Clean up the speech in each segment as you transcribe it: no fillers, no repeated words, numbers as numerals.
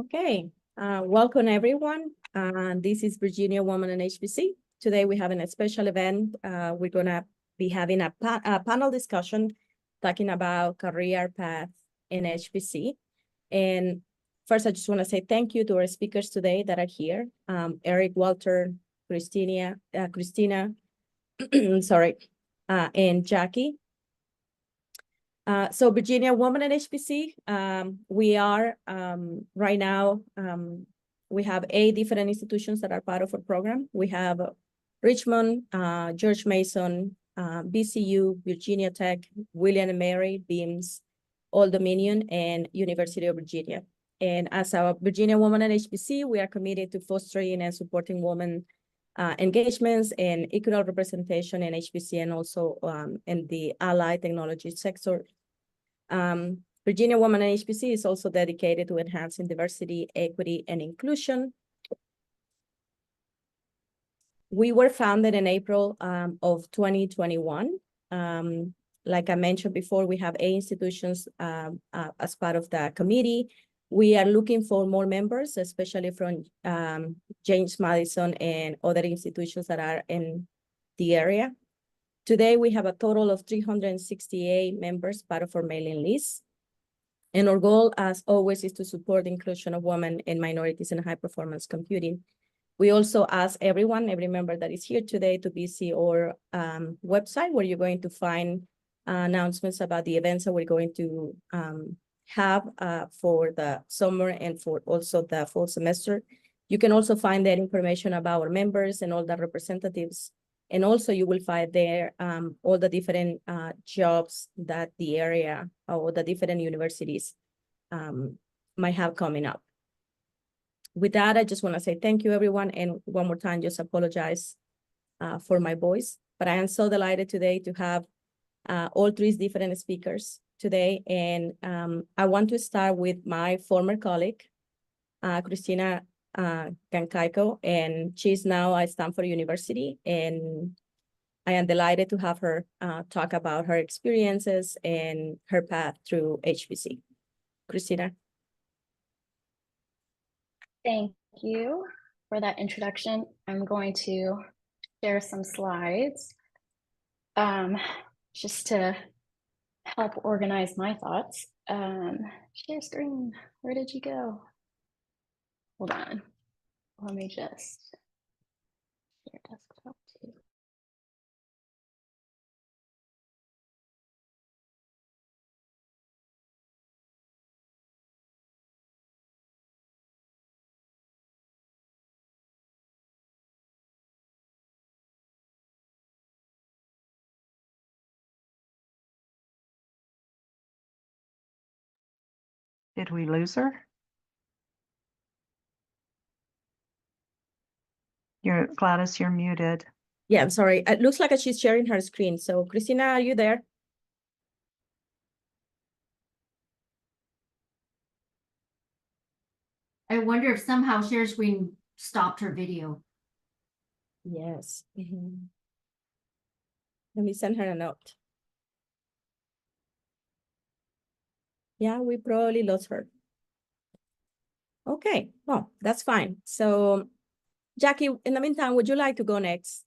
Okay, welcome everyone. This is Virginia Woman in HPC. Today we have a special event. We're gonna be having a panel discussion talking about career path in HPC. And first, I just wanna say thank you to our speakers today that are here. Eric, Walter, Christina, sorry, and Jackie. So Virginia Women in HPC, we are right now, we have 8 different institutions that are part of our program. We have Richmond, George Mason, VCU, Virginia Tech, William & Mary, Beams, Old Dominion, and University of Virginia. And as a Virginia Women in HPC, we are committed to fostering and supporting women engagements and equal representation in HPC and also in the allied technology sector. Virginia Women in HPC is also dedicated to enhancing diversity, equity, and inclusion. We were founded in April of 2021. Like I mentioned before, we have 8 institutions as part of the committee. We are looking for more members, especially from James Madison and other institutions that are in the area. Today, we have a total of 368 members, part of our mailing list. And our goal, as always, is to support the inclusion of women and minorities in high-performance computing. We also ask everyone, every member that is here today, to visit our website, where you're going to find announcements about the events that we're going to have for the summer and for also the fall semester. You can also find that information about our members and all the representatives. And also you will find there all the different jobs that the area or the different universities might have coming up. With that, I just want to say thank you, everyone. And one more time, just apologize for my voice. But I am so delighted today to have all 3 different speakers today. And I want to start with my former colleague, Christina Gancaiko, and she's now at Stanford University, and I am delighted to have her talk about her experiences and her path through HPC. Christina. Thank you for that introduction. I'm going to share some slides just to help organize my thoughts. Share screen, where did you go? Hold on, let me just share desktop too. Did we lose her? Gladys, you're muted. Yeah, I'm sorry. It looks like she's sharing her screen. So Christina, are you there? I wonder if somehow share screen stopped her video. Yes. Let me send her a note. Yeah, we probably lost her. Okay, well, that's fine. So Jackie, in the meantime, would you like to go next?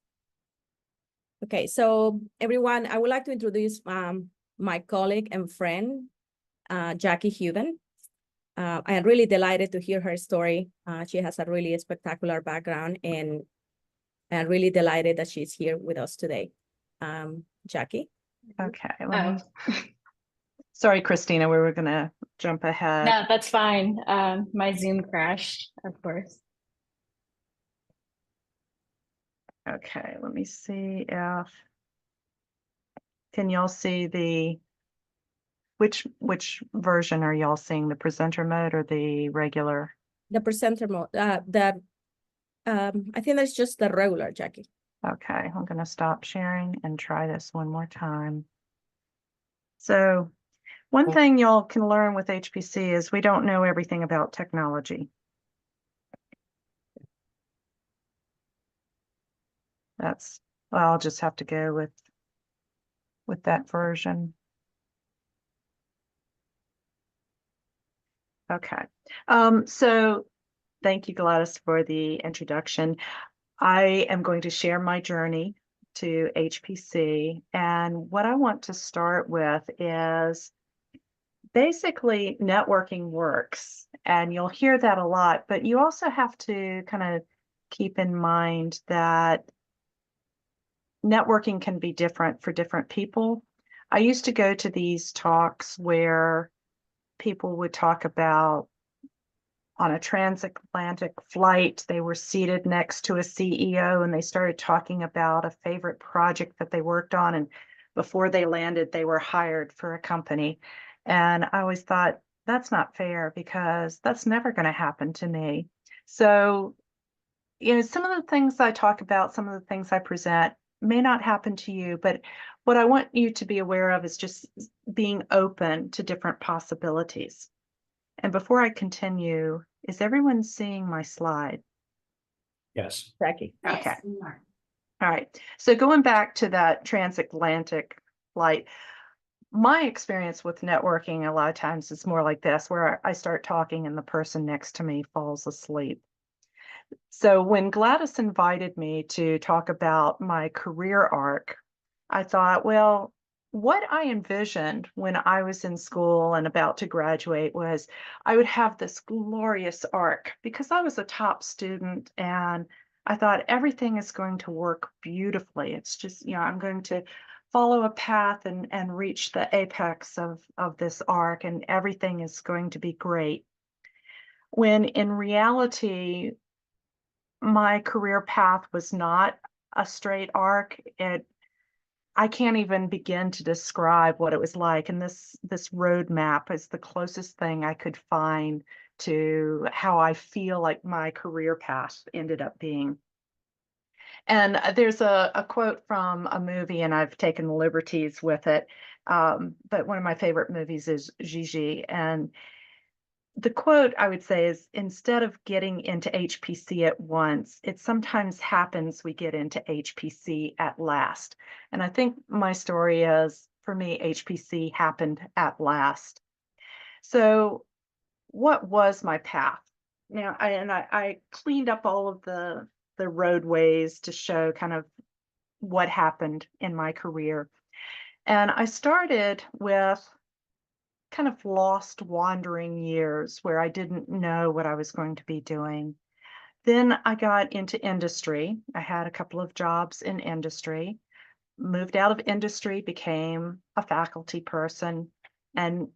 Okay, so everyone, I would like to introduce my colleague and friend, Jackie Huben. I am really delighted to hear her story. She has a really spectacular background, and I'm really delighted that she's here with us today. Jackie? Okay, sorry, Christina, we were gonna jump ahead. No, that's fine. My Zoom crashed, of course. Okay, let me see if, can y'all see which version are y'all seeing, the presenter mode or the regular? The presenter mode, I think that's just the regular, Jackie. Okay, I'm gonna stop sharing and try this one more time. So one thing y'all can learn with HPC is we don't know everything about technology. Well, I'll just have to go with that version. Okay. So thank you, Gladys, for the introduction. I am going to share my journey to HPC. And what I want to start with is basically networking works. And you'll hear that a lot, but you also have to kind of keep in mind that networking can be different for different people. I used to go to these talks where people would talk about on a transatlantic flight, they were seated next to a CEO and they started talking about a favorite project that they worked on. And before they landed, they were hired for a company. And I always thought, that's not fair because that's never going to happen to me. So, some of the things I talk about, some of the things I present may not happen to you, but what I want you to be aware of is just being open to different possibilities. And before I continue, is everyone seeing my slide? Yes. Becky. Okay. Yes, we are. All right. So going back to that transatlantic flight, my experience with networking a lot of times is more like this, where I start talking and the person next to me falls asleep. So when Gladys invited me to talk about my career arc, I thought, well, what I envisioned when I was in school and about to graduate was I would have this glorious arc because I was a top student and I thought everything is going to work beautifully. It's just, I'm going to follow a path and reach the apex of this arc and everything is going to be great. When in reality, my career path was not a straight arc. I can't even begin to describe what it was like. And this roadmap is the closest thing I could find to how I feel like my career path ended up being. And there's a quote from a movie, and I've taken liberties with it. But one of my favorite movies is Gigi. And the quote I would say is, instead of getting into HPC at once, it sometimes happens we get into HPC at last. And I think my story is, for me, HPC happened at last. So what was my path? Now, I cleaned up all of the roadways to show kind of what happened in my career. And I started with kind of lost, wandering years where I didn't know what I was going to be doing. Then I got into industry. I had a couple of jobs in industry, moved out of industry, became a faculty person, and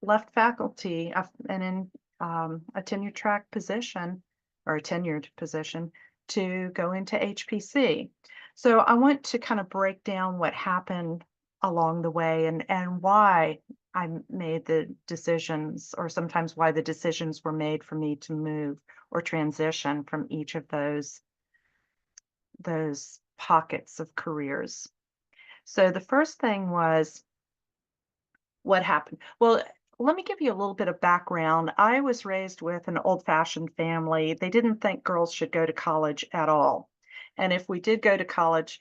left faculty and in a tenure track position or a tenured position to go into HPC. So I want to kind of break down what happened along the way and why I made the decisions, or sometimes why the decisions were made for me to move or transition from each of those pockets of careers. So the first thing was, what happened? Well, let me give you a little bit of background. I was raised with an old-fashioned family. They didn't think girls should go to college at all. And if we did go to college,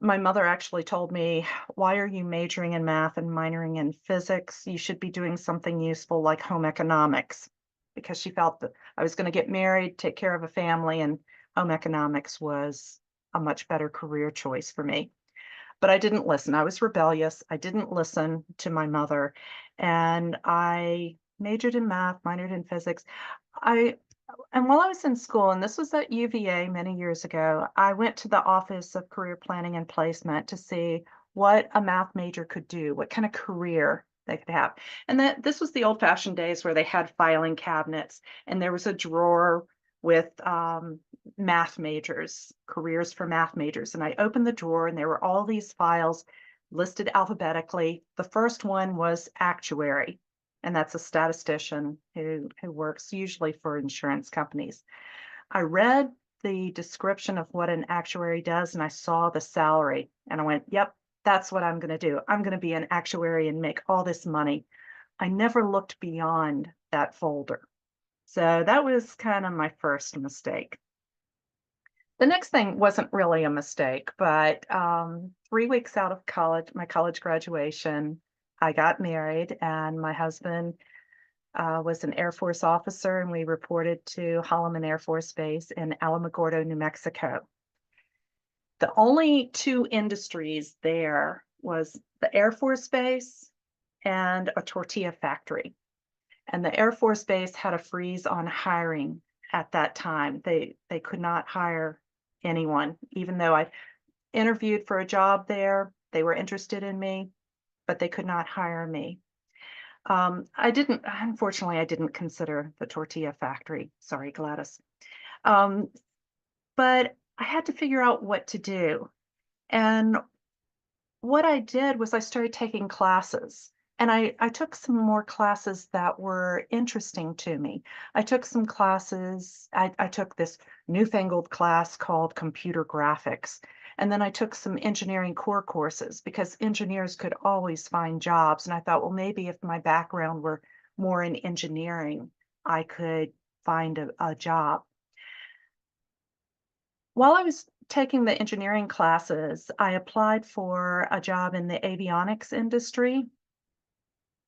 my mother actually told me, why are you majoring in math and minoring in physics? You should be doing something useful like home economics, because she felt that I was going to get married, take care of a family, and home economics was a much better career choice for me. But I didn't listen. I was rebellious. I didn't listen to my mother. And I majored in math, minored in physics. And while I was in school, and this was at UVA many years ago, I went to the Office of Career Planning and Placement to see what a math major could do, what kind of career they could have. And this was the old-fashioned days where they had filing cabinets, and there was a drawer with math majors, careers for math majors. And I opened the drawer and there were all these files listed alphabetically. The first one was actuary, and that's a statistician who works usually for insurance companies. I read the description of what an actuary does and I saw the salary and I went, yep, that's what I'm going to do. I'm going to be an actuary and make all this money. I never looked beyond that folder. So that was kind of my first mistake. The next thing wasn't really a mistake, but 3 weeks out of college, my college graduation, I got married, and my husband was an Air Force officer, and we reported to Holloman Air Force Base in Alamogordo, New Mexico. The only two industries there was the Air Force Base and a tortilla factory. And the Air Force Base had a freeze on hiring at that time. They could not hire anyone, even though I interviewed for a job there. They were interested in me, but they could not hire me. Unfortunately, I didn't consider the tortilla factory. Sorry, Gladys. But I had to figure out what to do. And what I did was I started taking classes. And I took some more classes that were interesting to me. I took some classes, I took this newfangled class called computer graphics. And then I took some engineering core courses because engineers could always find jobs. And I thought, well, maybe if my background were more in engineering, I could find a job. While I was taking the engineering classes, I applied for a job in the avionics industry.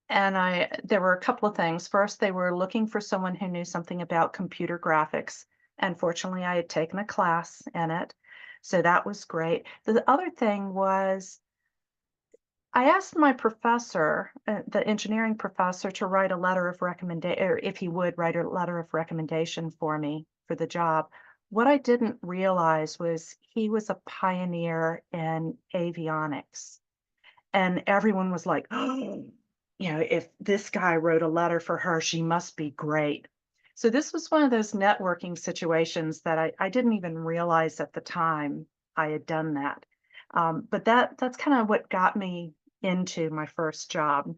And there were a couple of things. First, they were looking for someone who knew something about computer graphics. And fortunately, I had taken a class in it. So that was great. The other thing was I asked my professor, the engineering professor, to write a letter of recommendation, or if he would write a letter of recommendation for me for the job. What I didn't realize was he was a pioneer in avionics. And everyone was like, oh, if this guy wrote a letter for her, she must be great. So this was one of those networking situations that I didn't even realize at the time I had done that. But that's kind of what got me into my first job.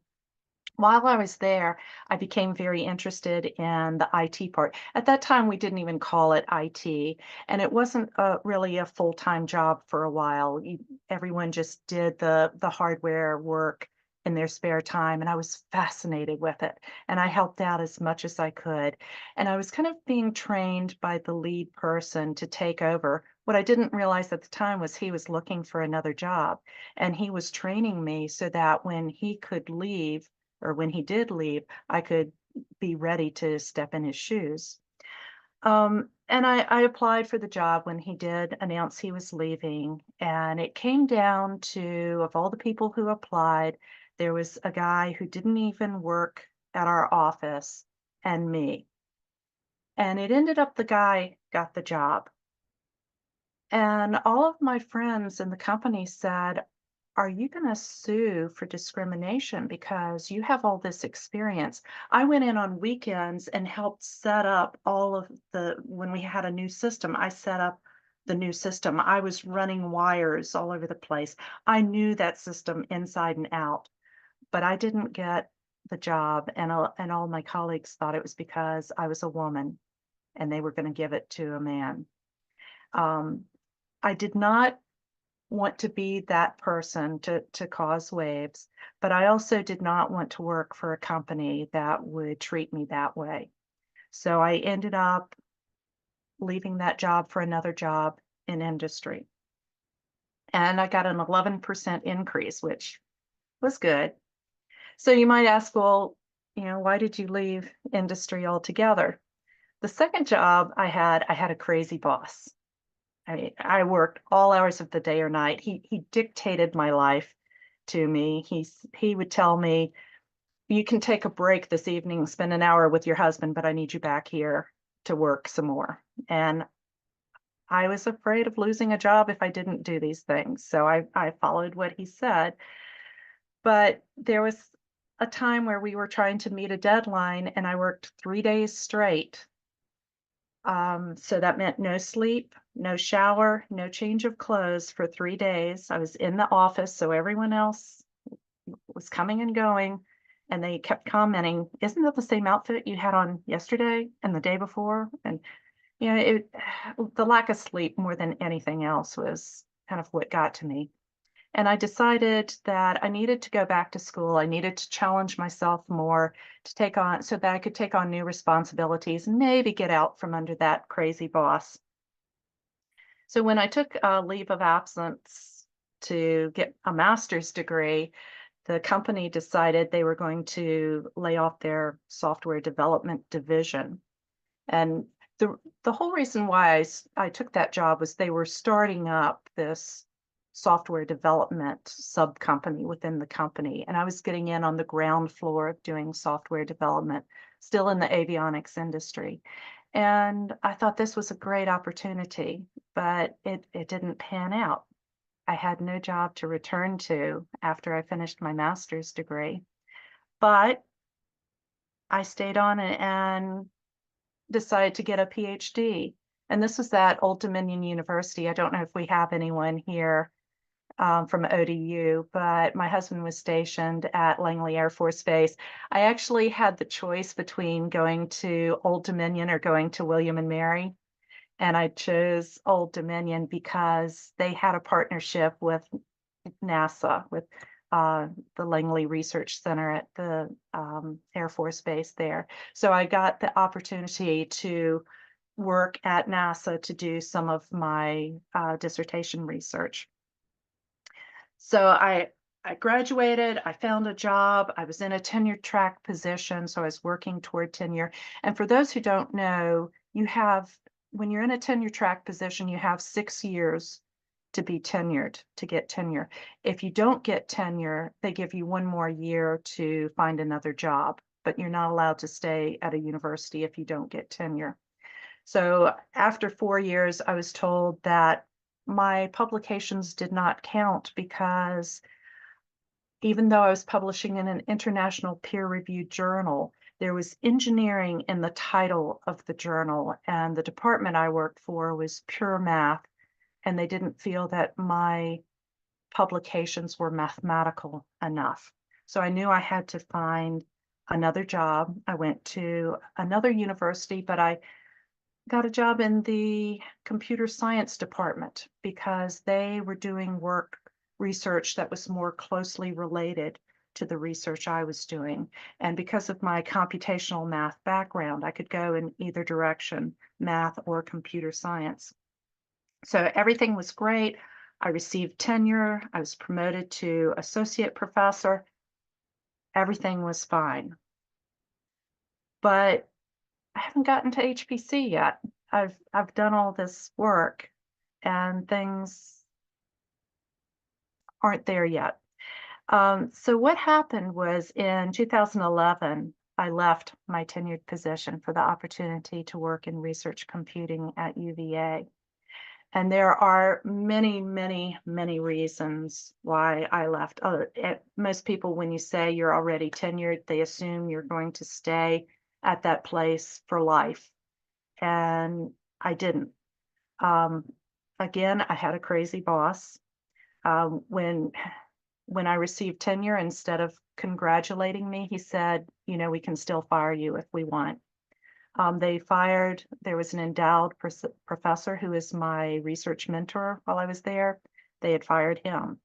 While I was there, I became very interested in the IT part. At that time, we didn't even call it IT, and it wasn't really a full-time job for a while. Everyone just did the hardware work in their spare time, and I was fascinated with it. And I helped out as much as I could. And I was kind of being trained by the lead person to take over. What I didn't realize at the time was he was looking for another job, and he was training me so that when he could leave, or when he did leave, I could be ready to step in his shoes. And I applied for the job when he did announce he was leaving. And it came down to, of all the people who applied, there was a guy who didn't even work at our office and me. And it ended up the guy got the job. And all of my friends in the company said, are you going to sue for discrimination because you have all this experience? I went in on weekends and helped set up all of when we had a new system, I set up the new system. I was running wires all over the place. I knew that system inside and out, but I didn't get the job. And all my colleagues thought it was because I was a woman and they were going to give it to a man. I did not want to be that person to cause waves, but I also did not want to work for a company that would treat me that way. So I ended up leaving that job for another job in industry. And I got an 11% increase, which was good. So you might ask, well, why did you leave industry altogether? The second job I had a crazy boss. I worked all hours of the day or night. He dictated my life to me. He would tell me, you can take a break this evening, spend an hour with your husband, but I need you back here to work some more. And I was afraid of losing a job if I didn't do these things. So I followed what he said. But there was a time where we were trying to meet a deadline and I worked 3 days straight. So that meant no sleep, no shower, no change of clothes for 3 days. I was in the office, so everyone else was coming and going, and they kept commenting, isn't that the same outfit you had on yesterday and the day before? And, the lack of sleep more than anything else was kind of what got to me. And I decided that I needed to go back to school. I needed to challenge myself more to take on, so that I could take on new responsibilities and maybe get out from under that crazy boss. So when I took a leave of absence to get a master's degree, the company decided they were going to lay off their software development division. And the whole reason why I took that job was they were starting up this software development sub company within the company. And I was getting in on the ground floor of doing software development, still in the avionics industry. And I thought this was a great opportunity, but it didn't pan out. I had no job to return to after I finished my master's degree, but I stayed on and decided to get a PhD. And this was at Old Dominion University. I don't know if we have anyone here from ODU, but my husband was stationed at Langley Air Force Base. I actually had the choice between going to Old Dominion or going to William and Mary. And I chose Old Dominion because they had a partnership with NASA, with the Langley Research Center at the Air Force Base there. So I got the opportunity to work at NASA to do some of my dissertation research. So I graduated, I found a job, I was in a tenure track position, so I was working toward tenure. And for those who don't know, when you're in a tenure track position, you have 6 years to be tenured, to get tenure. If you don't get tenure, they give you 1 more year to find another job, but you're not allowed to stay at a university if you don't get tenure. So after 4 years, I was told that my publications did not count because even though I was publishing in an international peer-reviewed journal, there was engineering in the title of the journal, and the department I worked for was pure math, and they didn't feel that my publications were mathematical enough. So I knew I had to find another job. I went to another university, but I got a job in the computer science department because they were doing research that was more closely related to the research I was doing. And because of my computational math background, I could go in either direction, math or computer science. So everything was great. I received tenure. I was promoted to associate professor. Everything was fine. But I haven't gotten to HPC yet. I've done all this work and things aren't there yet. So what happened was in 2011, I left my tenured position for the opportunity to work in research computing at UVA. And there are many, many, many reasons why I left. Most people, when you say you're already tenured, they assume you're going to stay at that place for life. And I didn't. Again, I had a crazy boss. When I received tenure, instead of congratulating me, he said, you know, we can still fire you if we want. There was an endowed professor who was my research mentor while I was there. They had fired him.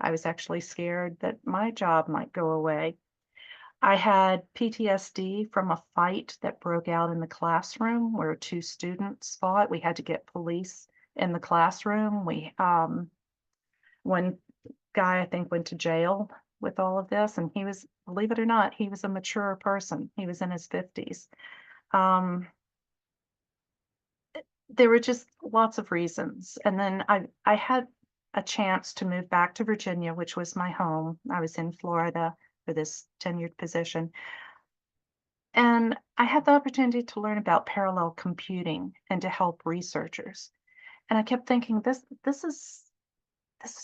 I was actually scared that my job might go away. I had PTSD from a fight that broke out in the classroom where 2 students fought. We had to get police in the classroom. One guy, I think, went to jail with all of this, and he was, believe it or not, he was a mature person. He was in his 50s. There were just lots of reasons. And then I had a chance to move back to Virginia, which was my home. I was in Florida for this tenured position. And I had the opportunity to learn about parallel computing and to help researchers. And I kept thinking, this is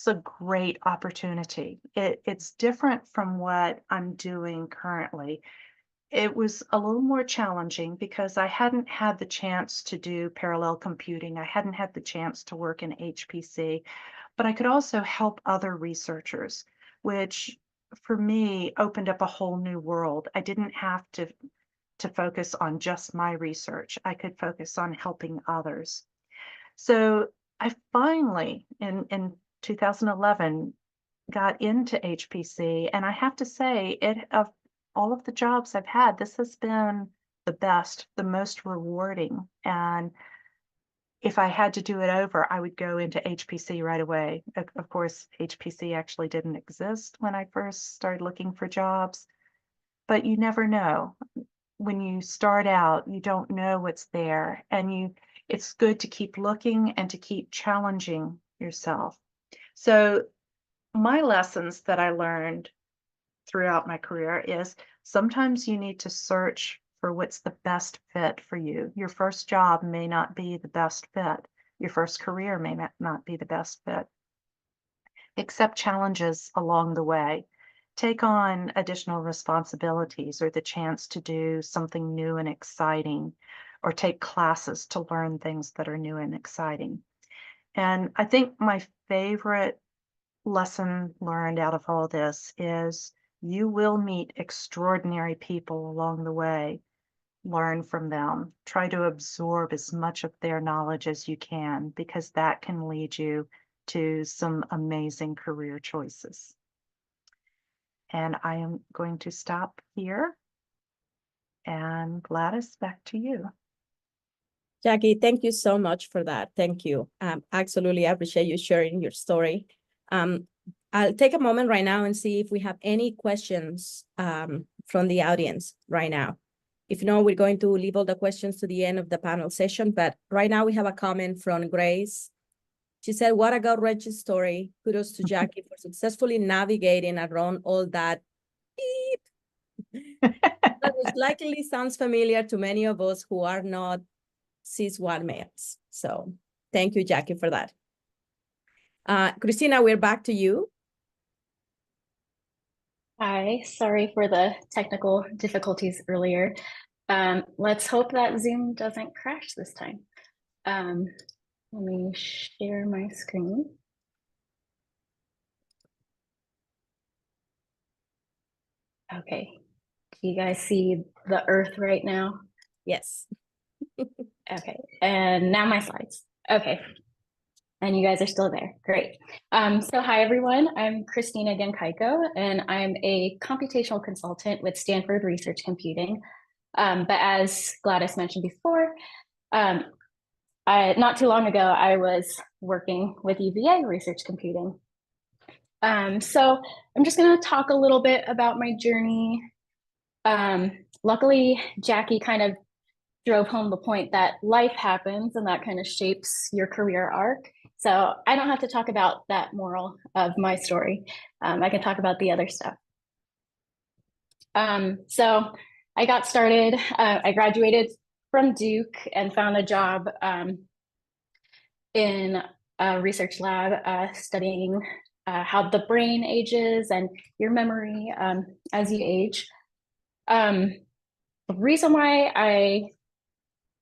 a great opportunity. It's different from what I'm doing currently. It was a little more challenging because I hadn't had the chance to do parallel computing. I hadn't had the chance to work in HPC, but I could also help other researchers, which for me opened up a whole new world. I didn't have to focus on just my research. I could focus on helping others. So I finally, in 2011, got into HPC, and I have to say, of all of the jobs I've had, this has been the best, the most rewarding. And if I had to do it over, I would go into HPC right away. Of course, HPC actually didn't exist when I first started looking for jobs, but you never know. When you start out, you don't know what's there, and it's good to keep looking and to keep challenging yourself. So my lessons that I learned throughout my career is sometimes you need to search for what's the best fit for you. Your first job may not be the best fit. Your first career may not be the best fit. Accept challenges along the way. Take on additional responsibilities or the chance to do something new and exciting, or take classes to learn things that are new and exciting. And I think my favorite lesson learned out of all this is you will meet extraordinary people along the way. Learn from them. Try to absorb as much of their knowledge as you can, because that can lead you to some amazing career choices. And I am going to stop here. And Gladys, back to you. Jackie, thank you so much for that. Thank you. Absolutely appreciate you sharing your story. I'll take a moment right now and see if we have any questions from the audience right now. If not, we're going to leave all the questions to the end of the panel session. But right now we have a comment from Grace. She said, what a gut-wrenching story. Kudos to Jackie for successfully navigating around all that beep. That which likely sounds familiar to many of us who are not cis-white males. So thank you, Jackie, for that. Christina, we're back to you. Hi, sorry for the technical difficulties earlier. Let's hope that Zoom doesn't crash this time. Let me share my screen. Okay, do you guys see the Earth right now? Yes. Okay, and now my slides. Okay, and you guys are still there. Great. So hi, everyone. I'm Christina Genkaiko, and I'm a computational consultant with Stanford Research Computing. But as Gladys mentioned before, not too long ago, I was working with UVA Research Computing. So I'm just going to talk a little bit about my journey. Luckily, Jackie kind of drove home the point that life happens and that kind of shapes your career arc. So I don't have to talk about that moral of my story. I can talk about the other stuff. So I got started, I graduated from Duke and found a job in a research lab studying how the brain ages and your memory as you age. The reason why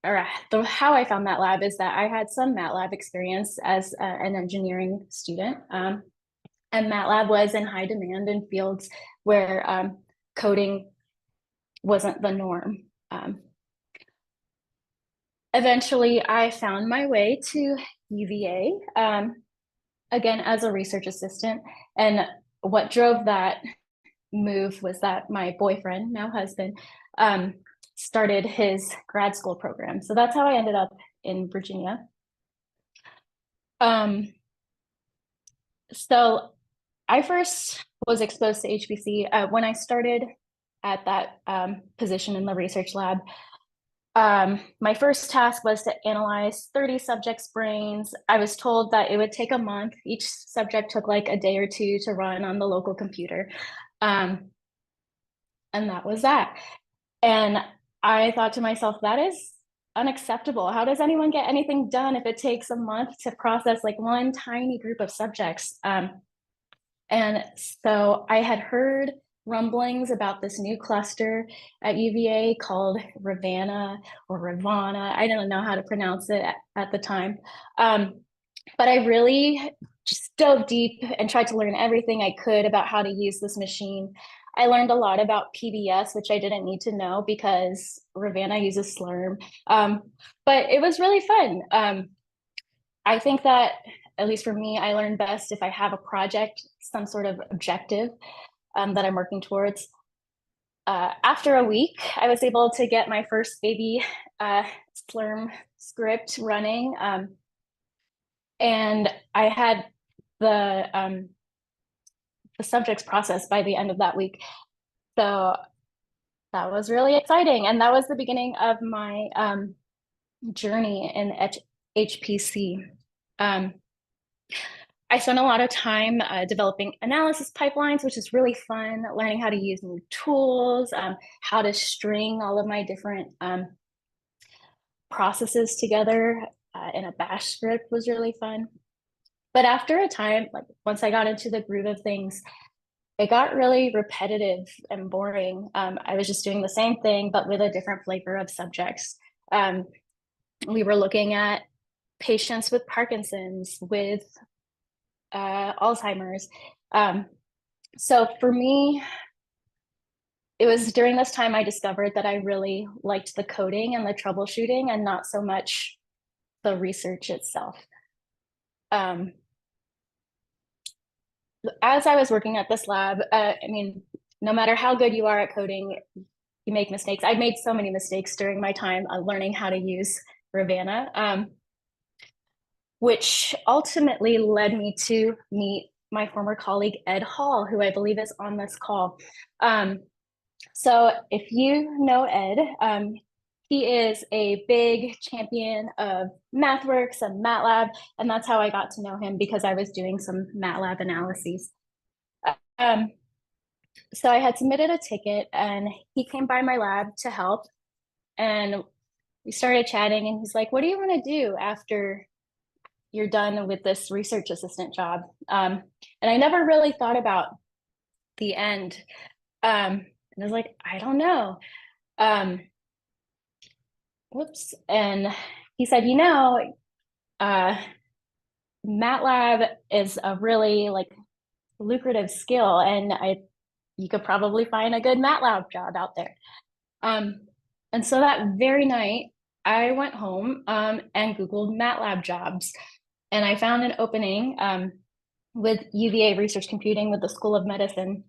how I found that lab is that I had some MATLAB experience as an engineering student. And MATLAB was in high demand in fields where coding wasn't the norm. Eventually, I found my way to UVA, again, as a research assistant. And what drove that move was that my boyfriend, now husband, started his grad school program. So that's how I ended up in Virginia. So I first was exposed to HPC when I started at that position in the research lab. My first task was to analyze 30 subjects' brains. I was told that it would take a month. Each subject took like a day or two to run on the local computer. And that was that. And I thought to myself, that is unacceptable. How does anyone get anything done if it takes a month to process like one tiny group of subjects? And so I had heard rumblings about this new cluster at UVA called Ravana or Ravana. I didn't know how to pronounce it at the time. But I really just dove deep and tried to learn everything I could about how to use this machine. I learned a lot about PBS, which I didn't need to know because Ravana uses Slurm. But it was really fun. I think that, at least for me, I learn best if I have a project, some sort of objective that I'm working towards. after a week, I was able to get my first baby Slurm script running. And I had the subjects processed by the end of that week. So that was really exciting. And that was the beginning of my journey in HPC. I spent a lot of time developing analysis pipelines, which is really fun, learning how to use new tools, how to string all of my different processes together in a bash script was really fun. But after a time, like once I got into the groove of things, it got really repetitive and boring. I was just doing the same thing, but with a different flavor of subjects. We were looking at patients with Parkinson's, with Alzheimer's. So for me, it was during this time I discovered that I really liked the coding and the troubleshooting and not so much the research itself. As I was working at this lab, I mean, no matter how good you are at coding, you make mistakes. I've made so many mistakes during my time learning how to use Ravana, which ultimately led me to meet my former colleague, Ed Hall, who I believe is on this call. So if you know Ed, he is a big champion of MathWorks and MATLAB, and that's how I got to know him because I was doing some MATLAB analyses. So I had submitted a ticket and he came by my lab to help, and we started chatting, and he's like, what do you want to do after you're done with this research assistant job? And I never really thought about the end. And I was like, I don't know. Whoops. And he said, you know, MATLAB is a really like lucrative skill, and you could probably find a good MATLAB job out there. And so that very night, I went home and Googled MATLAB jobs, and I found an opening with UVA Research Computing with the School of Medicine.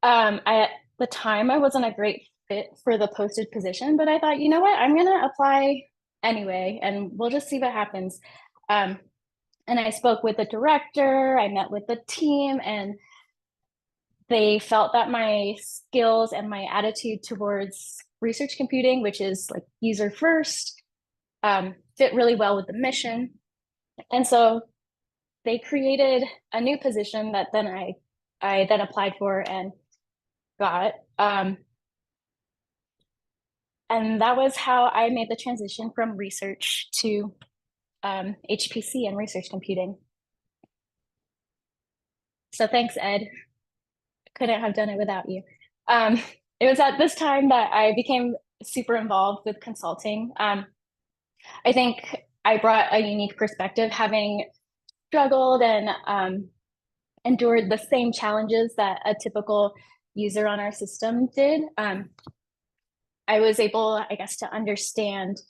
At the time, I wasn't a great fit for the posted position, but I thought, you know what, I'm gonna apply anyway, and we'll just see what happens. And I spoke with the director, I met with the team, and they felt that my skills and my attitude towards research computing, which is like user first, fit really well with the mission. And so they created a new position that then I then applied for and got. And that was how I made the transition from research to HPC and research computing. So thanks, Ed. Couldn't have done it without you. It was at this time that I became super involved with consulting. I think I brought a unique perspective, having struggled and endured the same challenges that a typical user on our system did. I was able, I guess, to understand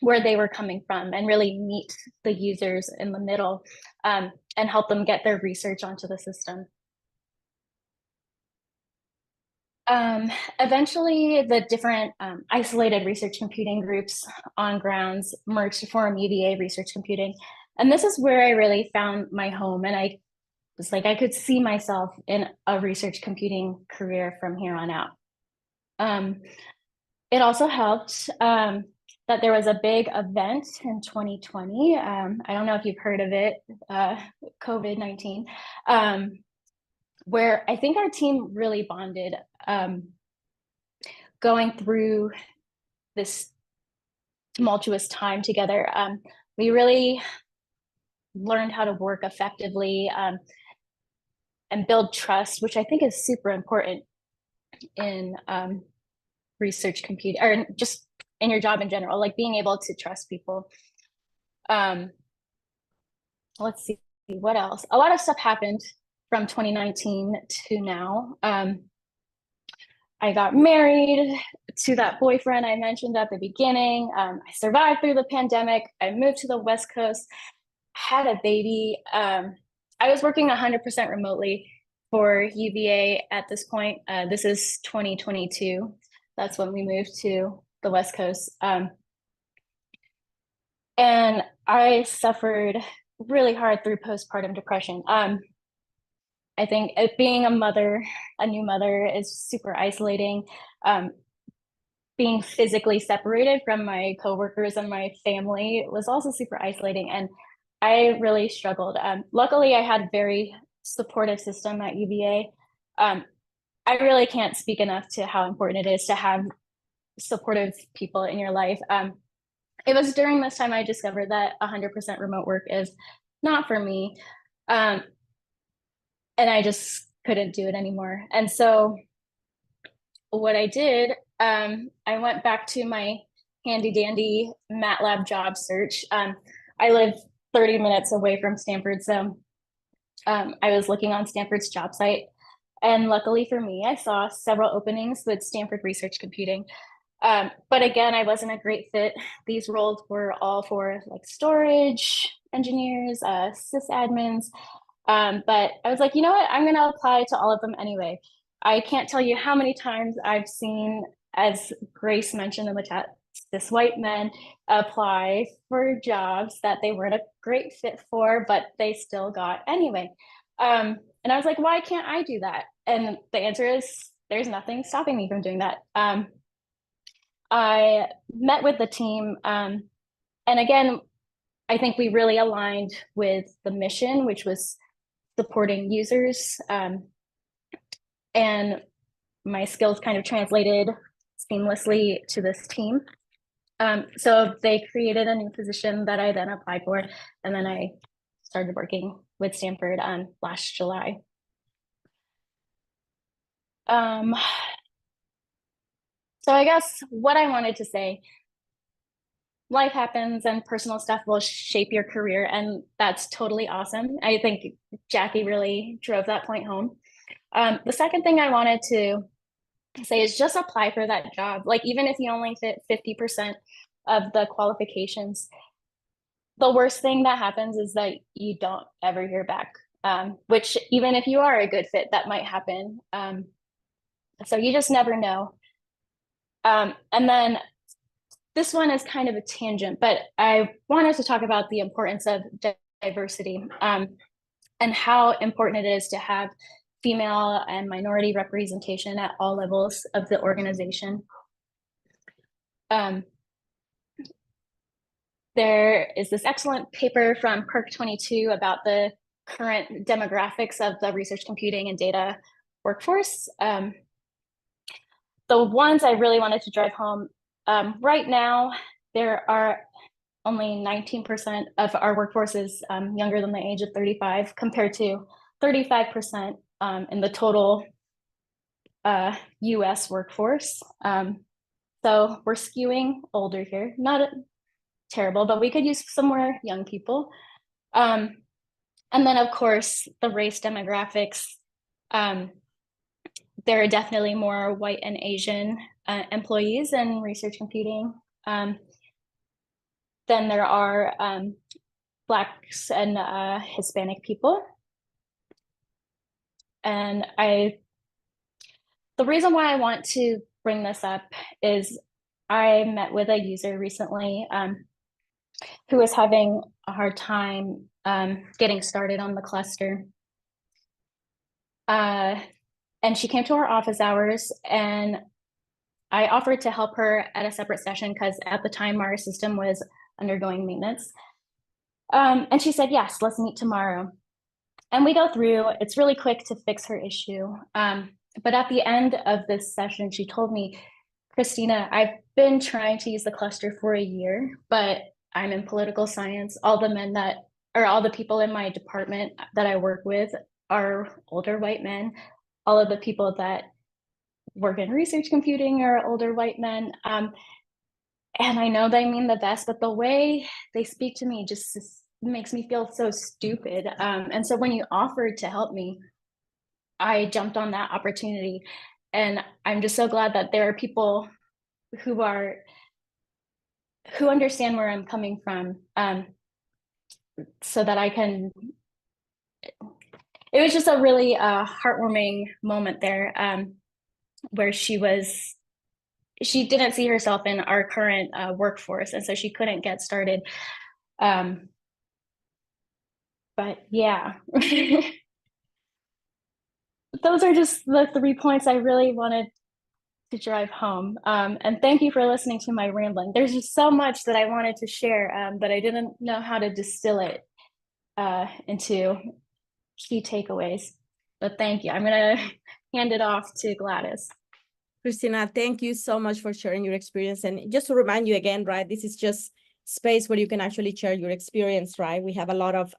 where they were coming from and really meet the users in the middle and help them get their research onto the system. Eventually, the different isolated research computing groups on grounds merged to form UVA Research Computing. And this is where I really found my home. And I was like, I could see myself in a research computing career from here on out. It also helped that there was a big event in 2020. I don't know if you've heard of it, COVID-19, where I think our team really bonded going through this tumultuous time together. We really learned how to work effectively and build trust, which I think is super important in research computing, or just in your job in general, like being able to trust people. Let's see, what else? A lot of stuff happened from 2019 to now. I got married to that boyfriend I mentioned at the beginning. I survived through the pandemic. I moved to the West Coast, had a baby. I was working 100% remotely. for UVA at this point. This is 2022. That's when we moved to the West Coast. And I suffered really hard through postpartum depression. I think being a mother, a new mother, is super isolating. Being physically separated from my coworkers and my family was also super isolating, and I really struggled. Luckily, I had a very supportive system at UVA. I really can't speak enough to how important it is to have supportive people in your life. It was during this time I discovered that 100% remote work is not for me. And I just couldn't do it anymore. And so what I did, I went back to my handy dandy MATLAB job search. I live 30 minutes away from Stanford, so I was looking on Stanford's job site. And luckily for me, I saw several openings with Stanford Research Computing. But again, I wasn't a great fit. These roles were all for like storage engineers, sysadmins. But I was like, you know what? I'm going to apply to all of them anyway. I can't tell you how many times I've seen, as Grace mentioned in the chat, cis white men apply for jobs that they weren't a great fit for, but they still got anyway. And I was like, why can't I do that? And the answer is there's nothing stopping me from doing that. I met with the team, and again, I think we really aligned with the mission, which was supporting users, and my skills kind of translated seamlessly to this team. So they created a new position that I then applied for, and then I started working with Stanford last July. So I guess what I wanted to say, life happens and personal stuff will shape your career, and that's totally awesome. I think Jackie really drove that point home. The second thing I wanted to say is just apply for that job. Like, even if you only fit 50% of the qualifications, the worst thing that happens is that you don't ever hear back, which even if you are a good fit, that might happen. So you just never know. And then this one is kind of a tangent, but I wanted to talk about the importance of diversity, and how important it is to have female and minority representation at all levels of the organization. There is this excellent paper from PERC 22 about the current demographics of the research computing and data workforce. The ones I really wanted to drive home, right now, there are only 19% of our workforce is younger than the age of 35, compared to 35% in the total US workforce. So we're skewing older here, not terrible, but we could use some more young people. And then of course, the race demographics, there are definitely more white and Asian employees in research computing than there are Blacks and Hispanic people. And the reason why I want to bring this up is I met with a user recently who was having a hard time getting started on the cluster. And she came to our office hours, and I offered to help her at a separate session because at the time our system was undergoing maintenance. And she said, yes, let's meet tomorrow. And we go through, it's really quick to fix her issue. But at the end of this session, she told me, Christina, I've been trying to use the cluster for a year, but I'm in political science. All the people in my department that I work with are older white men. All of the people that work in research computing are older white men. And I know they mean the best, but the way they speak to me just makes me feel so stupid. And so when you offered to help me, I jumped on that opportunity. And I'm just so glad that there are people who understand where I'm coming from, so that I can it was just a really heartwarming moment there, where she didn't see herself in our current workforce, and so she couldn't get started. But yeah, those are just the 3 points I really wanted to drive home. And thank you for listening to my rambling. There's just so much that I wanted to share, but I didn't know how to distill it into key takeaways. But thank you. I'm going to hand it off to Gladys. Christina, thank you so much for sharing your experience. And just to remind you again, right, this is just space where you can actually share your experience, right? We have a lot of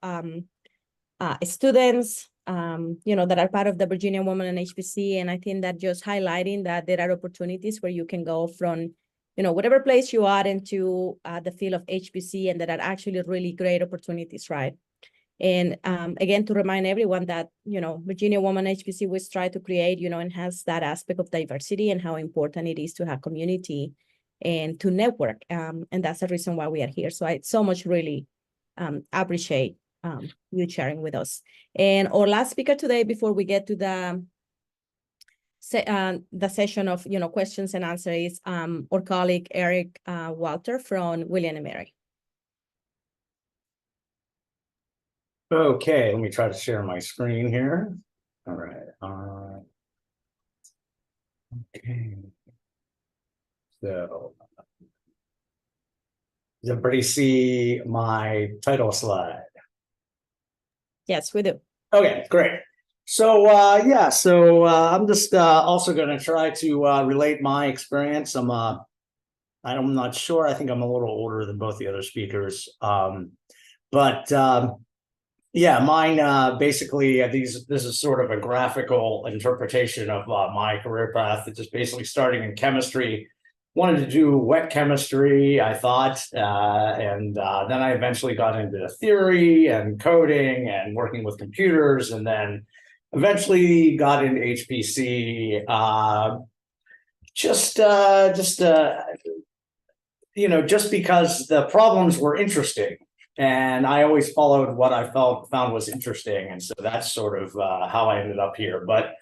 students, that are part of the Virginia Women in HPC. And I think that just highlighting that there are opportunities where you can go from, whatever place you are into the field of HPC, and there are actually really great opportunities, right? And again, to remind everyone that, Virginia Women HPC was try to create, and has that aspect of diversity and how important it is to have community and to network. And that's the reason why we are here. So I so much really appreciate you sharing with us. And our last speaker today, before we get to the session of, questions and answers, is our colleague, Eric Walter from William & Mary. Okay, let me try to share my screen here. All right. Okay. So, does everybody see my title slide? Yes, we do. Okay, great. So I'm just also going to try to relate my experience. I'm not sure. I think I'm a little older than both the other speakers. Yeah, mine basically this is sort of a graphical interpretation of my career path. It's just basically starting in chemistry. Wanted to do wet chemistry, I thought, and then I eventually got into theory and coding and working with computers, and then eventually got into HPC. Just because the problems were interesting. And I always followed what I found was interesting. And so that's sort of how I ended up here. But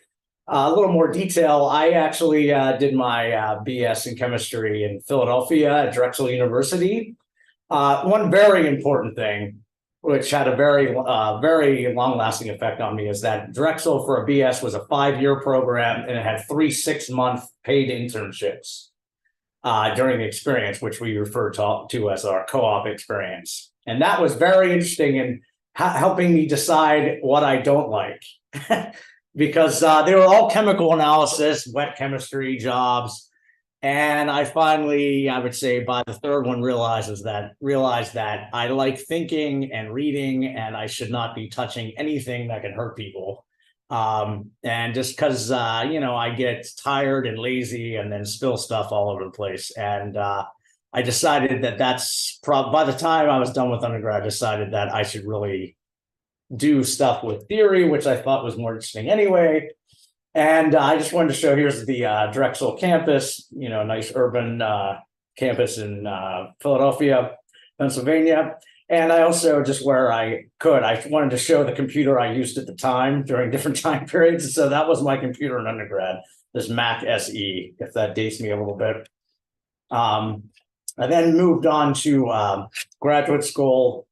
a little more detail, I actually did my BS in chemistry in Philadelphia at Drexel University. One very important thing, which had a very long-lasting effect on me, is that Drexel for a BS was a 5-year program, and it had 3 6-month paid internships during the experience, which we refer to as our co-op experience. And that was very interesting in helping me decide what I don't like, because they were all chemical analysis, wet chemistry jobs. And I finally, I would say by the third one, realized that I like thinking and reading, and I should not be touching anything that can hurt people. And just because, I get tired and lazy and then spill stuff all over the place. And I decided that by the time I was done with undergrad, I decided that I should really do stuff with theory, which I thought was more interesting anyway. And I just wanted to show, here's the Drexel campus, a nice urban campus in Philadelphia, Pennsylvania. And I also, just where I wanted to show the computer I used at the time during different time periods. So that was my computer in undergrad, this Mac SE, if that dates me a little bit. I then moved on to graduate school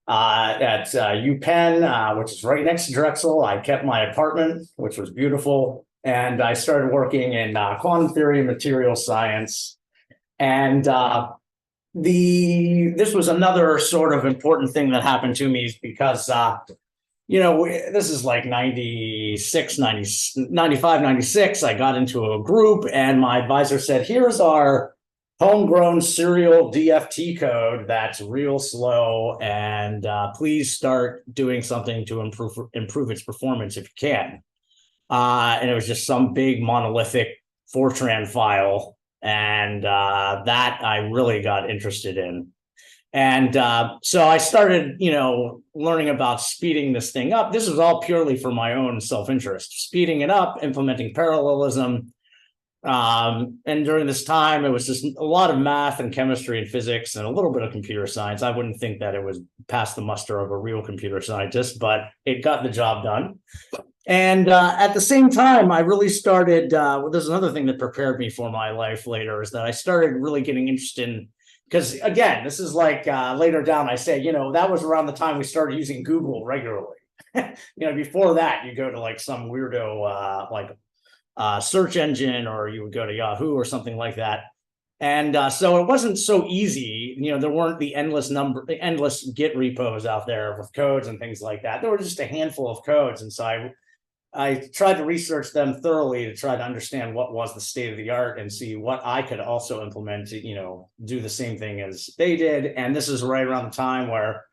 at UPenn, which is right next to Drexel. I kept my apartment, which was beautiful. And I started working in quantum theory and material science. And this was another sort of important thing that happened to me, because, this is like 95, 96. I got into a group, and my advisor said, here's our homegrown serial DFT code that's real slow, and please start doing something to improve its performance if you can. And it was just some big monolithic Fortran file, and that I really got interested in. And so I started, learning about speeding this thing up. This was all purely for my own self-interest, speeding it up, implementing parallelism. And during this time, it was just a lot of math and chemistry and physics and a little bit of computer science. I wouldn't think that it was past the muster of a real computer scientist, but it got the job done. And at the same time, I really started, there's another thing that prepared me for my life later, is that I started really getting interested in, because again, this is like later down, I say, that was around the time we started using Google regularly. Before that, you go to like some weirdo search engine, or you would go to Yahoo or something like that. And so it wasn't so easy. There weren't the endless Git repos out there with codes and things like that. There were just a handful of codes. And so I tried to research them thoroughly to try to understand what was the state of the art and see what I could also implement to, do the same thing as they did. And this is right around the time where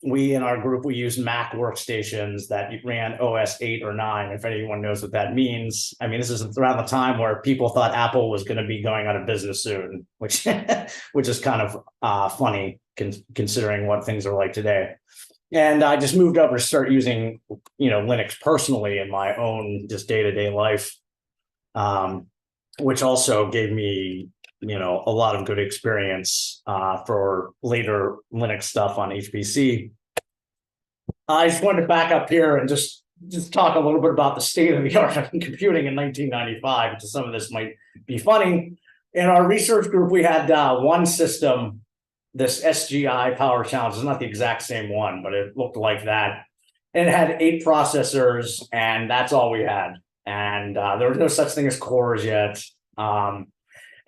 we in our group, we used Mac workstations that ran OS 8 or 9, if anyone knows what that means. I mean, this is around the time where people thought Apple was going to be going out of business soon, which is kind of funny considering what things are like today. And I just moved over to start using, Linux personally in my own just day-to-day life, which also gave me, a lot of good experience for later Linux stuff on HPC. I just wanted to back up here and just talk a little bit about the state of the art of computing in 1995, because some of this might be funny. In our research group, we had one system, this SGI Power Challenge. It's not the exact same one, but it looked like that. And it had 8 processors, and that's all we had. And there was no such thing as cores yet.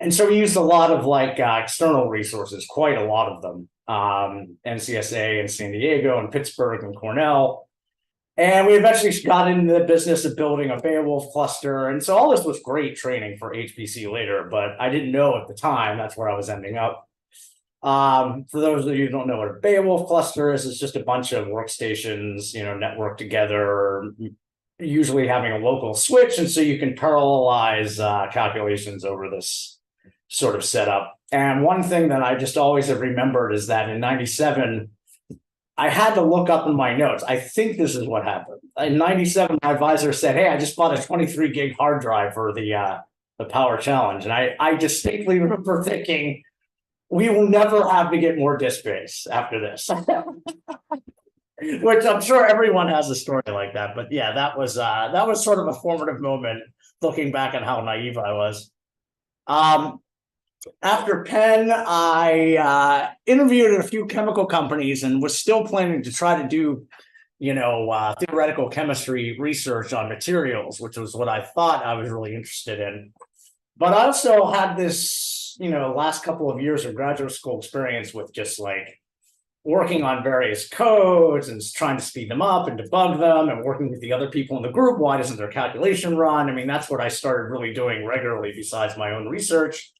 And so we used a lot of external resources, quite a lot of them, NCSA in San Diego and Pittsburgh and Cornell. And we eventually got into the business of building a Beowulf cluster. And so all this was great training for HPC later, but I didn't know at the time that's where I was ending up. For those of you who don't know what a Beowulf cluster is, it's just a bunch of workstations, networked together, usually having a local switch. And so you can parallelize calculations over this sort of setup. And one thing that I just always have remembered is that in 97, I had to look up in my notes. I think this is what happened. In 97, my advisor said, "Hey, I just bought a 23 gig hard drive for the Power Challenge." And I distinctly remember thinking, we will never have to get more disk space after this. Which I'm sure everyone has a story like that. But yeah, that was sort of a formative moment looking back at how naive I was. After Penn, I interviewed at a few chemical companies and was still planning to try to do, theoretical chemistry research on materials, which was what I thought I was really interested in. But I also had this, last couple of years of graduate school experience with just working on various codes and trying to speed them up and debug them and working with the other people in the group. Why doesn't their calculation run? I mean, that's what I started really doing regularly besides my own research.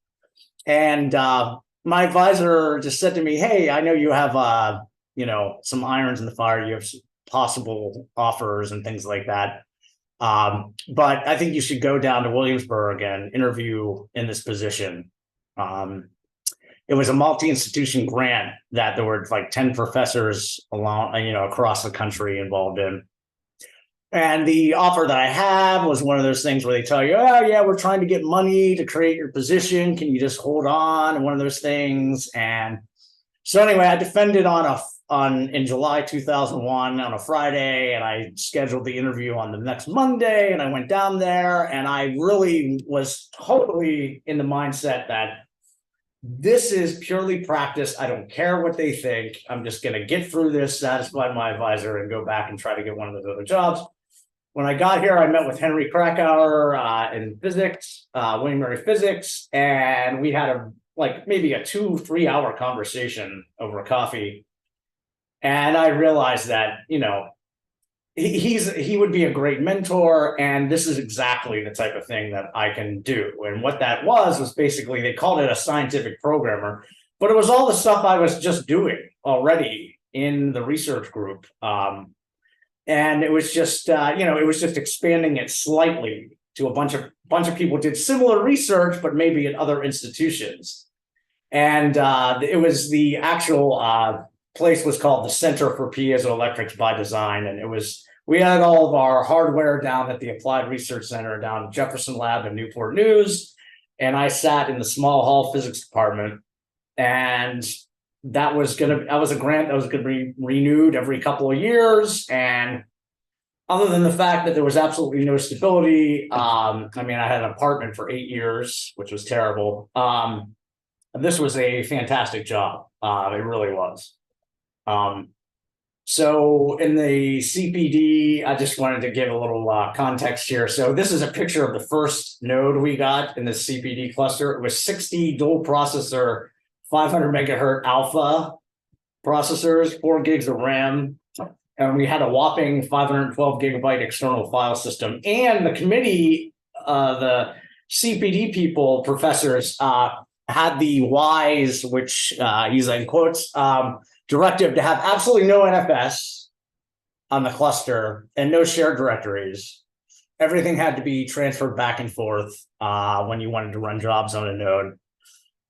And my advisor just said to me, "Hey, I know you have, some irons in the fire. You have possible offers and things like that. But I think you should go down to Williamsburg and interview in this position." It was a multi-institution grant that there were 10 professors across the country involved in. And the offer that I have was one of those things where they tell you, "Oh yeah, we're trying to get money to create your position. Can you just hold on?" And one of those things. And so anyway, I defended in July 2001 on a Friday, and I scheduled the interview on the next Monday, and I went down there, and I really was totally in the mindset that this is purely practice. I don't care what they think. I'm just going to get through this, satisfy my advisor, and go back and try to get one of those other jobs. When I got here, I met with Henry Krakauer in physics, William & Mary Physics, and we had maybe a 2-3 hour conversation over coffee. And I realized that, he would be a great mentor, and this is exactly the type of thing that I can do. And what that was basically, they called it a scientific programmer, but it was all the stuff I was just doing already in the research group. And it was just, expanding it slightly to a bunch of people who did similar research, but maybe at other institutions. And it was the actual place was called the Center for Piezoelectrics by Design. And we had all of our hardware down at the Applied Research Center down at Jefferson Lab in Newport News. and I sat in the small hall physics department, and that was a grant that was gonna be renewed every couple of years. And other than the fact that there was absolutely no stability, I mean, I had an apartment for 8 years, which was terrible. This was a fantastic job. It really was. So in the CPD, I just wanted to give a little context here. So this is a picture of the first node we got in the CPD cluster. It was 60 dual processor, 500 megahertz alpha processors, 4 gigs of RAM, and we had a whopping 512 gigabyte external file system. And the committee, the CPD people, professors, had the WISE, which he's in quotes, directive to have absolutely no NFS on the cluster and no shared directories. Everything had to be transferred back and forth when you wanted to run jobs on a node.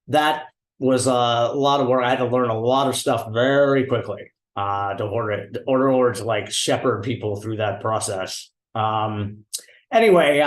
That was a lot of work. I had to learn a lot of stuff very quickly to like shepherd people through that process. Anyway,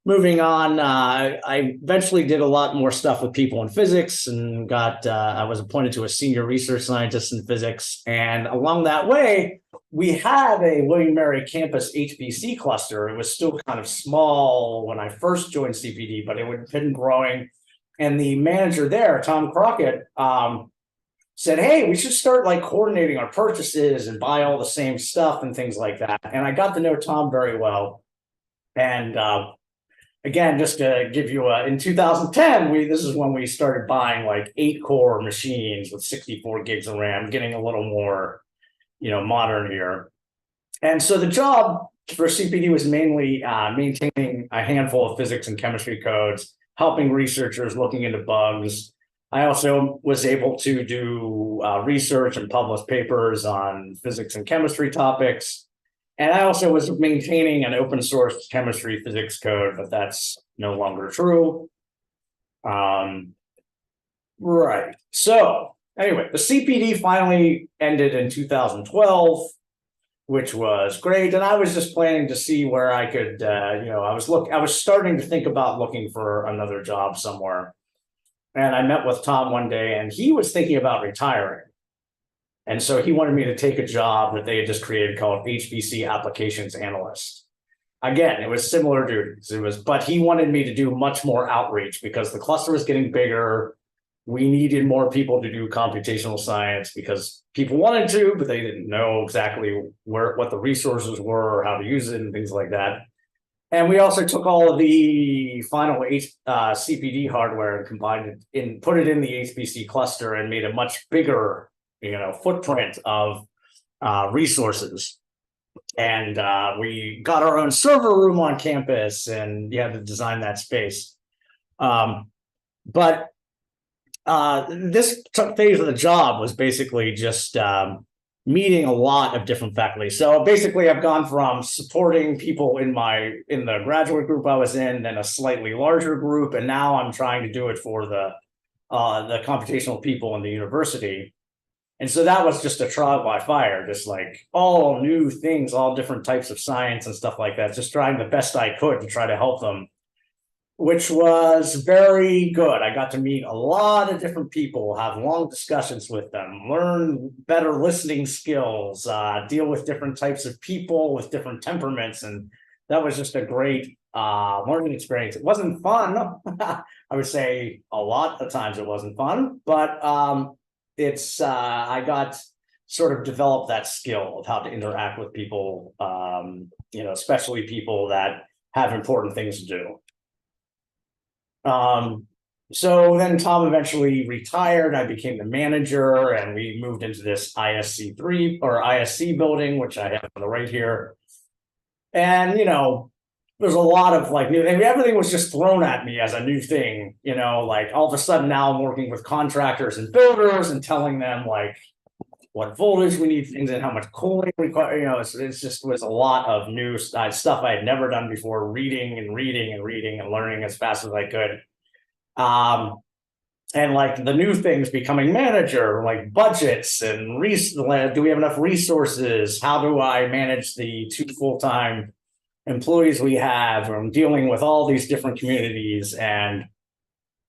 moving on, I eventually did a lot more stuff with people in physics and I was appointed to a senior research scientist in physics. And along that way, we had a William & Mary campus HPC cluster. It was still kind of small when I first joined CPD, but it had been growing. And the manager there, Tom Crockett, said, hey, we should start like coordinating our purchases and buy all the same stuff and things like that. And I got to know Tom very well. And again, just to give you in 2010, this is when we started buying like 8-core machines with 64 gigs of RAM, getting a little more, modern here. And so the job for CPD was mainly maintaining a handful of physics and chemistry codes, helping researchers looking into bugs. I also was able to do research and publish papers on physics and chemistry topics. And I also was maintaining an open source chemistry physics code, but that's no longer true. Right. So anyway, the CPD finally ended in 2012, which was great. And I was just planning to see where I could, I was starting to think about looking for another job somewhere. And I met with Tom one day, and he was thinking about retiring. And so he wanted me to take a job that they had just created called HPC Applications Analyst. Again, it was similar duties. But he wanted me to do much more outreach because the cluster was getting bigger. We needed more people to do computational science because people wanted to, but they didn't know exactly what the resources were or how to use it and things like that. And we also took all of the final CPD hardware and combined it put it in the HPC cluster and made a much bigger, footprint of resources. And we got our own server room on campus, and you had to design that space. But this phase of the job was basically just meeting a lot of different faculty. So basically, I've gone from supporting people in the graduate group I was in, then a slightly larger group, and now I'm trying to do it for the computational people in the university. And so that was just a trial by fire, just like all new things, all different types of science and stuff like that, just trying the best I could to try to help them, which was very good. I got to meet a lot of different people, have long discussions with them, learn better listening skills, deal with different types of people with different temperaments. And that was just a great learning experience. It wasn't fun. I would say a lot of times it wasn't fun, but I got sort of developed that skill of how to interact with people, especially people that have important things to do. So then Tom eventually retired. I became the manager, and we moved into this ISC3 or ISC building, which I have on the right here. And, there's a lot of everything was just thrown at me as a new thing, like all of a sudden now I'm working with contractors and builders and telling them like what voltage we need things and how much cooling require, it's just was a lot of new stuff I had never done before, reading and learning as fast as I could. And like the new things becoming manager, like budgets and do we have enough resources? How do I manage the 2 full-time employees we have? I'm dealing with all these different communities, and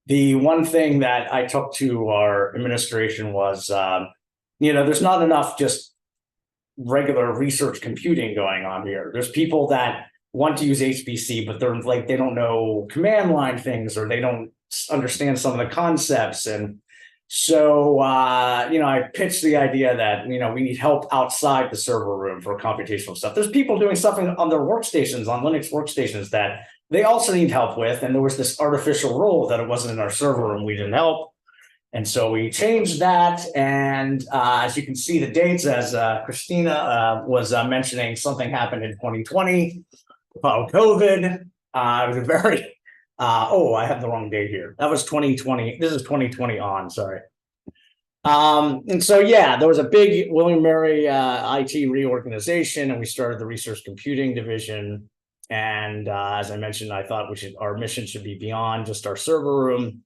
the one thing that I took to our administration was, there's not enough just regular research computing going on here. There's people that want to use HPC, but they're like, they don't know command line things, or they don't understand some of the concepts. And so, I pitched the idea that, we need help outside the server room for computational stuff. There's people doing stuff on their workstations, on Linux workstations, that they also need help with. And there was this artificial rule that it wasn't in our server room, we didn't help. And so we changed that. And as you can see the dates, as Christina was mentioning, something happened in 2020 about COVID. It was a very, I have the wrong date here. That was 2020. This is 2020 on, sorry. And so, there was a big William Mary IT reorganization, and we started the research computing division. And as I mentioned, I thought our mission should be beyond just our server room.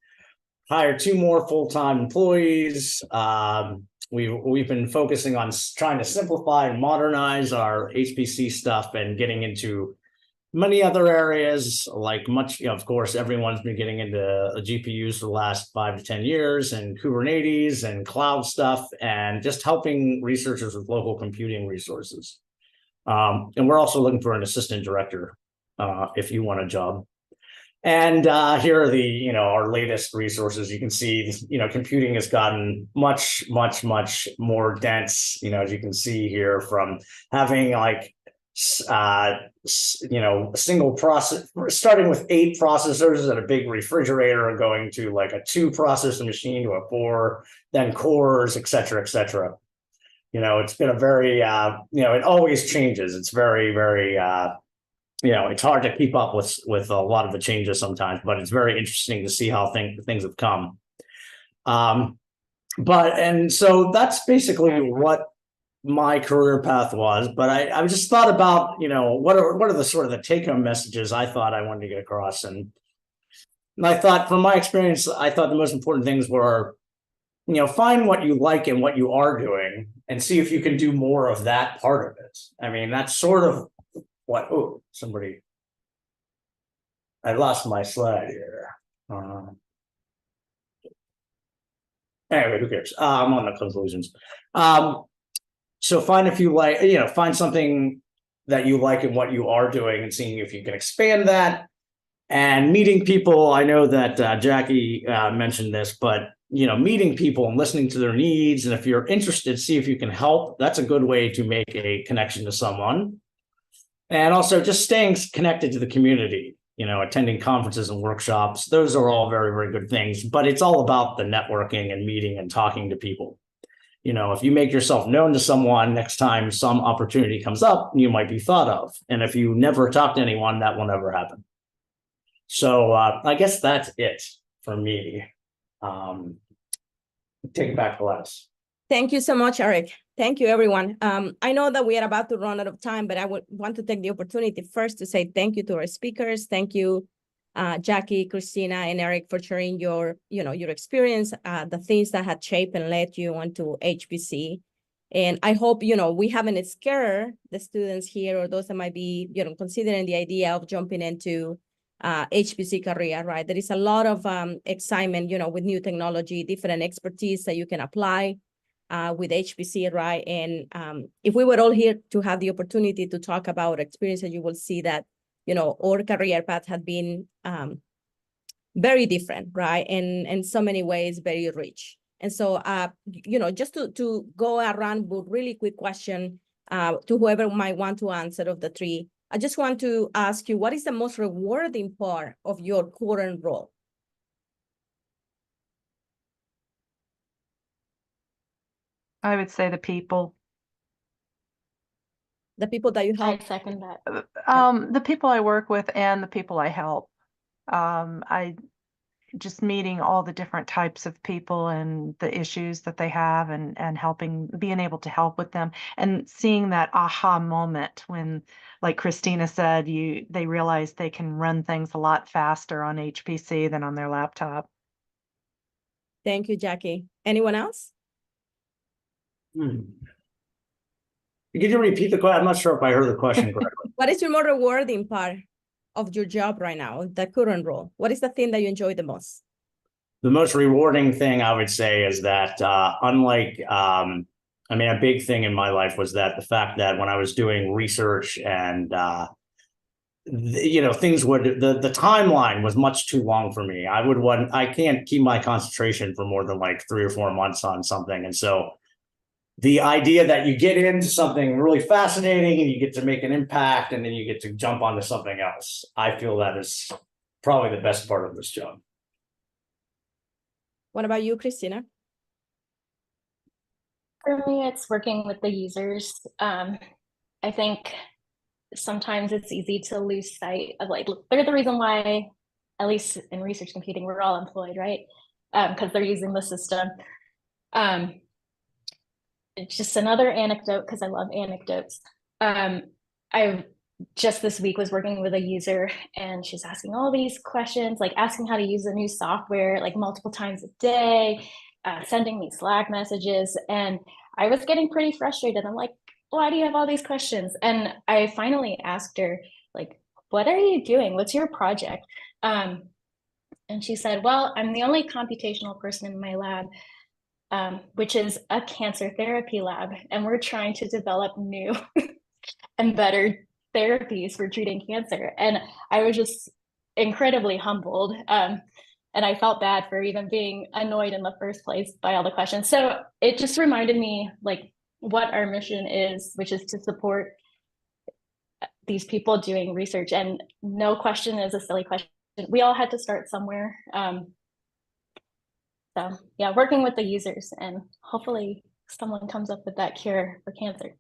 Hire 2 more full-time employees. We've been focusing on trying to simplify and modernize our HPC stuff, and getting into many other areas, like of course, everyone's been getting into GPUs for the last 5 to 10 years, and Kubernetes and cloud stuff, and just helping researchers with local computing resources. And we're also looking for an assistant director if you want a job. And here are the, our latest resources. You can see, computing has gotten much, much, much more dense, as you can see here, from having like, a single process, starting with 8 processors and a big refrigerator, and going to like a 2 processor machine to a 4, then cores, et cetera, et cetera. It's been a very, it always changes. It's very, very, it's hard to keep up with a lot of the changes sometimes, but it's very interesting to see how things have come. And so that's basically what my career path was. But I just thought about, what are the sort of the take-home messages I thought I wanted to get across. And I thought, from my experience, I thought the most important things were, find what you like and what you are doing, and see if you can do more of that part of it. I mean, that's sort of what, I lost my slide here. Anyway, who cares? I'm on the conclusions. So find find something that you like in what you are doing, and seeing if you can expand that, and meeting people. I know that Jackie mentioned this, but meeting people and listening to their needs. And if you're interested, see if you can help. That's a good way to make a connection to someone. And also just staying connected to the community, attending conferences and workshops. Those are all very, very good things, but it's all about the networking and meeting and talking to people. If you make yourself known to someone, next time some opportunity comes up, you might be thought of. And if you never talk to anyone, that will never happen. So I guess that's it for me. Take it back to Les. Thank you so much, Eric. Thank you, everyone. I know that we are about to run out of time, but I would want to take the opportunity first to say thank you to our speakers. Thank you, Jackie, Christina, and Eric, for sharing your experience, the things that had shaped and led you onto HPC. And I hope, we haven't scared the students here, or those that might be, considering the idea of jumping into HPC career, right? There is a lot of excitement, with new technology, different expertise that you can apply with HPC, right? And if we were all here to have the opportunity to talk about experiences, you will see that, our career path had been very different, right? And in so many ways, very rich. And so, just to go around with really quick question to whoever might want to answer of the 3, I just want to ask you, what is the most rewarding part of your current role? I would say the people. The people that you help? I second that. The people I work with and the people I help. I just meeting all the different types of people and the issues that they have, and being able to help with them, and seeing that aha moment when, like Christina said, they realize they can run things a lot faster on HPC than on their laptop. Thank you, Jackie. Anyone else? Could you repeat the question? I'm not sure if I heard the question correctly. What is your more rewarding part of your job right now, the current role? What is the thing that you enjoy the most? the most rewarding thing I would say is that unlike, I mean, a big thing in my life was that the fact that when I was doing research and, you know, things would, the timeline was much too long for me. I can't keep my concentration for more than like 3 or 4 months on something. And so the idea that you get into something really fascinating and you get to make an impact and then you get to jump onto something else, I feel that is probably the best part of this job. What about you, Christina? For me, it's working with the users. I think sometimes it's easy to lose sight of like, they're the reason why, at least in research computing, we're all employed, right? Because they're using the system. It's just another anecdote, because I love anecdotes. I just this week was working with a user and she's asking all these questions, like asking how to use the new software like multiple times a day, sending me Slack messages. And I was getting pretty frustrated. I'm like, why do you have all these questions? And I finally asked her, like, what are you doing? What's your project? And she said, well, I'm the only computational person in my lab, which is a cancer therapy lab. And we're trying to develop new and better therapies for treating cancer. And I was just incredibly humbled. And I felt bad for even being annoyed in the first place by all the questions. So it just reminded me like what our mission is, which is to support these people doing research. And no question is a silly question. We all had to start somewhere. So yeah, working with the users and hopefully someone comes up with that cure for cancer.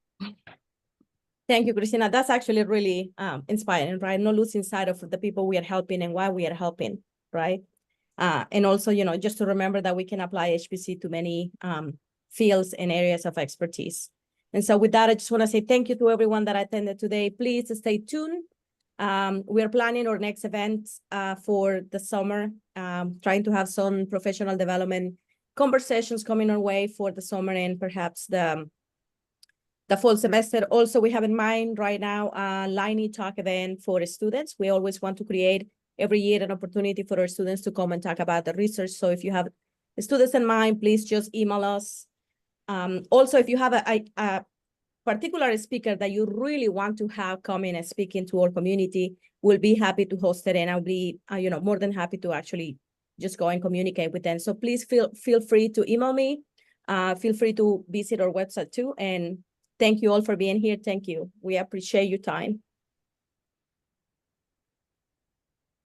Thank you, Christina. That's actually really inspiring, right? Not losing sight of the people we are helping and why we are helping, right? And also, you know, just to remember that we can apply HPC to many fields and areas of expertise. And so with that, I just want to say thank you to everyone that attended today. Please stay tuned. We are planning our next event for the summer, trying to have some professional development conversations coming our way for the summer and perhaps the fall semester. Also, we have in mind right now a Liney Talk event for students. We always want to create every year an opportunity for our students to come and talk about the research. So if you have students in mind, please just email us. Also, if you have a particular speaker that you really want to have come in and speak into our community, we'll be happy to host it, and I'll be you know, more than happy to actually just go and communicate with them. So please feel free to email me. Feel free to visit our website too. And thank you all for being here. Thank you. We appreciate your time.